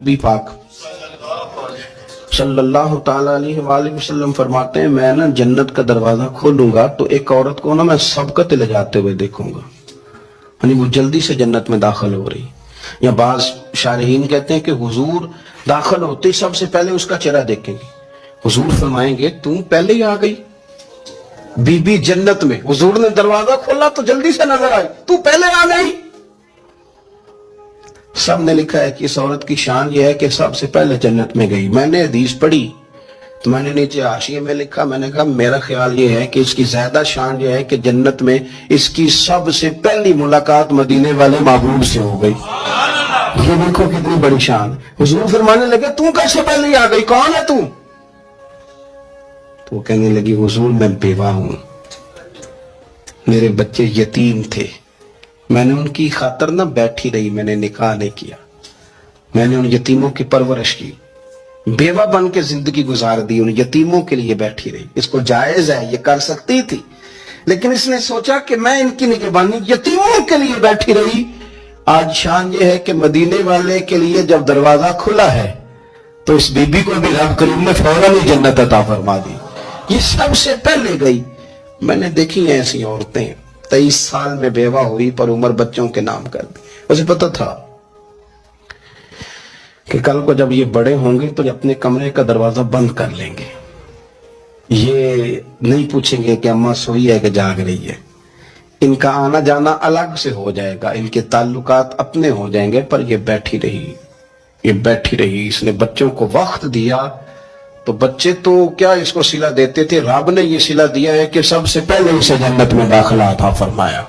نبی پاک صلی اللہ تعالیٰ علیہ وآلہ وسلم فرماتے ہیں میں نا جنت کا دروازہ کھولوں گا تو ایک عورت کو نا میں سبقت لے جاتے ہوئے دیکھوں گا، یعنی وہ جلدی سے جنت میں داخل ہو رہی. یا بعض شارحین کہتے ہیں کہ حضور داخل ہوتے ہی سب سے پہلے اس کا چہرہ دیکھیں گے. حضور فرمائیں گے تم پہلے ہی آ گئی بی بی جنت میں، حضور نے دروازہ کھولا تو جلدی سے نظر آئی، تو پہلے آ گئی. سب نے لکھا ہے کہ اس عورت کی شان یہ ہے کہ سب سے پہلے جنت میں گئی. میں نے حدیث پڑھی تو میں نے نیچے حاشیے میں لکھا، میں نے کہا میرا خیال یہ ہے کہ اس کی زیادہ شان یہ ہے کہ جنت میں اس کی سب سے پہلی ملاقات مدینے والے محبوب سے ہو گئی. یہ دیکھو کتنی بڑی شان. حضور فرمانے لگے تو کیسے پہلے ہی آ گئی، کون ہے تو؟ تو وہ کہنے لگی حضور میں بیوہ ہوں، میرے بچے یتیم تھے، میں نے ان کی خاطر نہ بیٹھی رہی، میں نے نکاح نہیں کیا، میں نے ان یتیموں کی پرورش کی، بیوہ بن کے زندگی گزار دی، ان یتیموں کے لیے بیٹھی رہی. اس کو جائز ہے، یہ کر سکتی تھی، لیکن اس نے سوچا کہ میں ان کی نگہبانی یتیموں کے لیے بیٹھی رہی. آج شان یہ ہے کہ مدینے والے کے لیے جب دروازہ کھلا ہے تو اس بی بی کو بھی رب کریم نے فوراً ہی جنت عطا فرما دی. یہ سب سے پہلے گئی. میں نے دیکھی ہیں ایسی عورتیں 23 سال میں بیوہ ہوئی پر عمر بچوں کے نام کر دی. اسے پتہ تھا کہ کل کو جب یہ بڑے ہوں گے تو اپنے کمرے کا دروازہ بند کر لیں گے، یہ نہیں پوچھیں گے کہ اماں سوئی ہے کہ جاگ رہی ہے. ان کا آنا جانا الگ سے ہو جائے گا، ان کے تعلقات اپنے ہو جائیں گے، پر یہ بیٹھی رہی، یہ بیٹھی رہی. اس نے بچوں کو وقت دیا تو بچے تو کیا اس کو صلہ دیتے تھے، رب نے یہ صلہ دیا ہے کہ سب سے پہلے اسے جنت میں داخلہ عطا فرمایا.